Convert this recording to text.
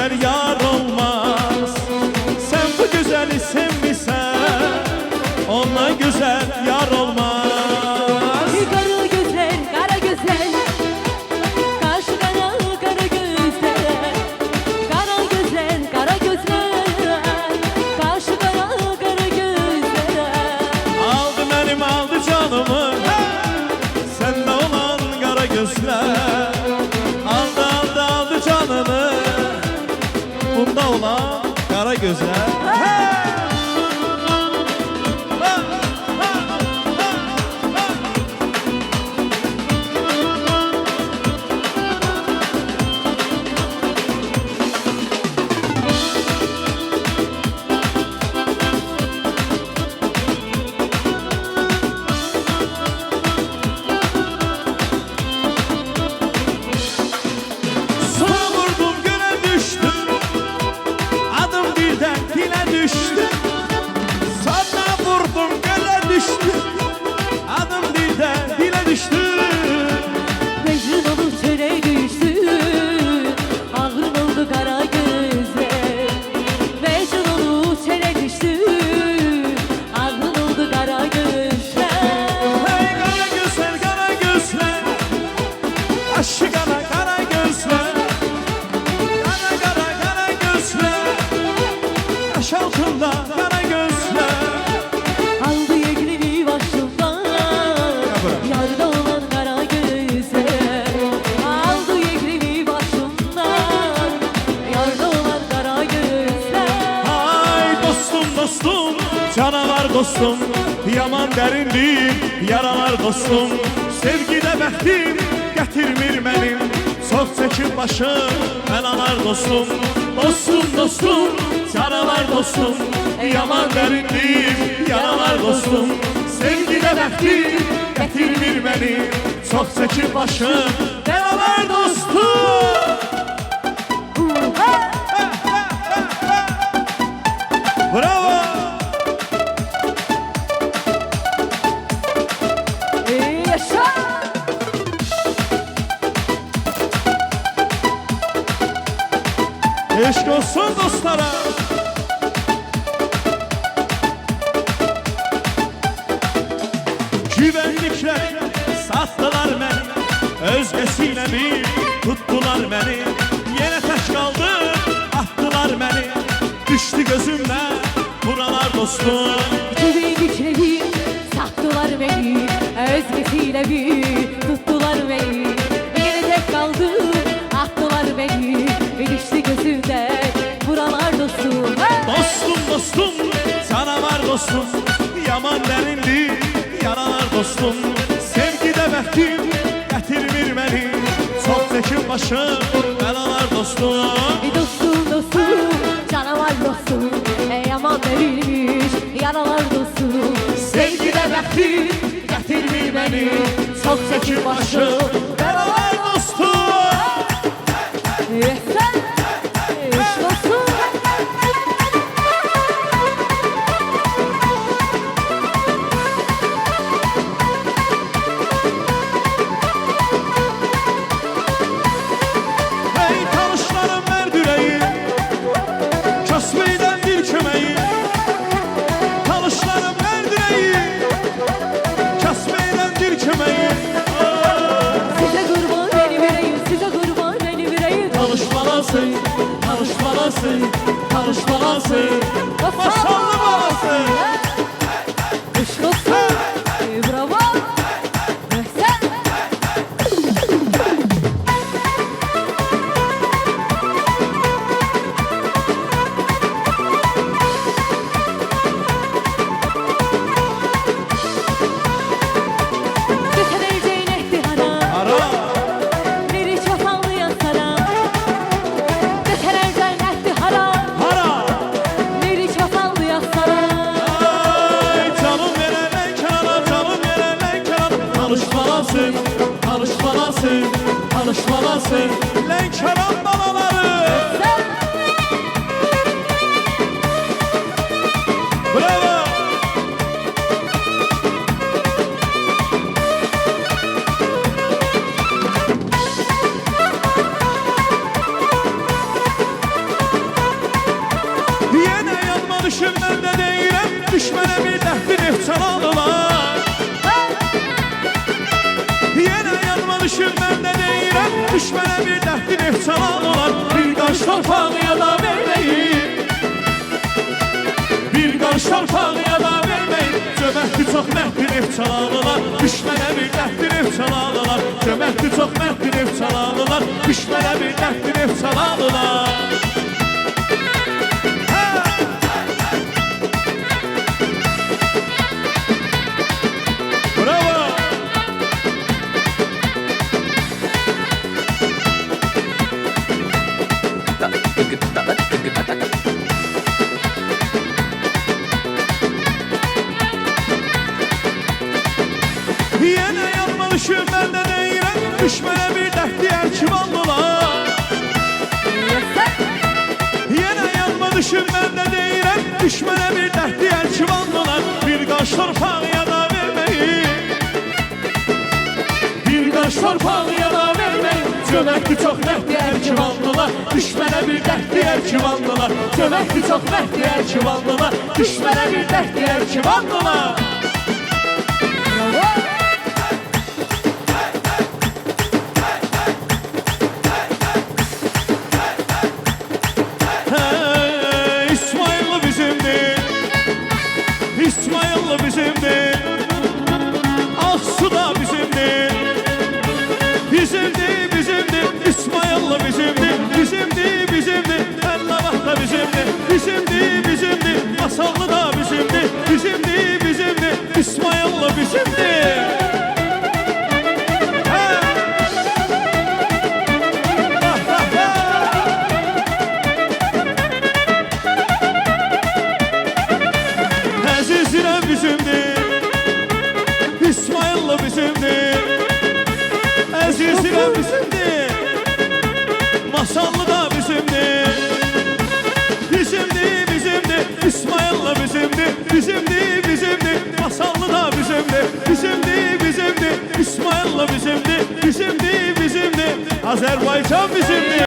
güzel yar olmaz. Sen bu güzeli sevmişsen ondan güzel yar olmaz. Kara güzel, kara güzel, kaşı kara, kara güzel. Kara güzel, kara güzel, kaşı kara, kara güzel. Aldı benim aldı canımı, sende olan kara gözler. Aldı aldı aldı canını, bunda olan kara gözler. Adım dilden dile düştü. Mecnun olup çöle düştü, ağrın oldu kara gözler. Mecnun olup çöle düştü, ağrın oldu kara gözler. Hey kara gözler, kara gözler, aşı kara kara gözler. Kara kara kara gözler, aş altında kara gözler. Aldı yeglini başımdan, yarda olan kara gözler. Aldı yeglini başımdan, yarda olan kara gözler. Ay dostum dostum, canavar dostum, yaman derindir yaralar dostum. Sevgide bəxtim gətirmir mənim, çox çəkib başım bəlalar dostum. Dostum dostum, canavar dostum, yaman derindir yaralar dostum. Sevgide bəxtim gətirmir mənim, çox çəkib başım bəlalar dostum. Bravo! Yaşa! Eşk olsun dostlara. Güvenlikler sattılar beni, özgesiyle bir tuttular beni. Yine tək kaldım, attılar beni, düştü gözümden buralar dostum. Güvenlikleri sattılar beni, özgesiyle bir tuttular beni. Yine tek kaldım, attılar beni, düştü gözümden buralar dostum. Dostum dostum, canavar dostum, yaman derindir yaralar dostum. Sevgide bəxtim gətirmir məni, çox çəkib başım bəlalar dostum. Dostum dostum, canavar dostum, yaman verilmiş yaralar dostum. Sevgide bəxtim gətirmir məni, çox çəkib başım bəlalar dostum. Sen, eş dostum. Hey tanışlarım mərd ürəyi, kəsməkdən bir köməyi. Tanışlarım mərd ürəyi, kəsməkdən bir köməyi. Size kurban benim yüreğim, size kurban benim yüreğim. Tanışmalasın, tanışmalasın, tanışmalasın, masallı balası. Eş dostum, bravo. Sen. Götüreceğin ihtihara, Ara, biri çatallıya sana. Götüreceğin ihtihara, hara, biri çatallıya sana. ay canım verenen kana, canım verenen kana. Tanışmalasın, tanışmalasın, tanışmalasın, Lənkəran balaları. Sen. Bravo. düşmənə bir dəfti neft çalarlar. Yenə yanıma düşür mən də deyirəm, düşmənə bir dəfti neft çalarlar. Bir qarış torpağıya da verməyim, bir qarış torpağıya da verməyim. Cömərtli çox məhdli neft çalarlar, düşmənə bir dəfti neft çalarlar. Cömərtli çox məhdli neft çalarlar, düşmənə bir dəfti neft çalarlar. Yenə yanma düşür mən də deyirəm, düşmənə bir dəfti ərkivanlılar. Yenə yanma düşür mən də deyirəm, düşmənə bir dəfti ərkivanlılar. Bir qaş torpağıya da verməyim, bir qaş torpağıya da verməyim. Cömərtli çox məhdli ərkivanlılar, düşmənə bir dəfti ərkivanlılar. Cömərtli çox məhdli ərkivanlılar, düşmənə bir dəfti ərkivanlılar. İsmailli bizimdir, İsmailli bizimdir, Aksu da bizimdir, bizimdir, bizimdir, İsmailli bizimdir, bizimdir, bizimdir, Əlləvah da bizimdir, bizimdir, bizimdir, Masallı da bizimdir, bizimdir, bizimdir, İsmailli bizimdir. Əzizirəm bizimdir, İsmailli bizimdir, Əzizirəm bizimdir, Masallı da bizimdir, bizimdir, bizimdir, İsmailli bizimdir, bizimdir, bizimdir, Masallı da bizimdir, bizimdir, bizimdir, İsmailli bizimdir, bizimdir, bizimdir, Azərbaycan bizimdir.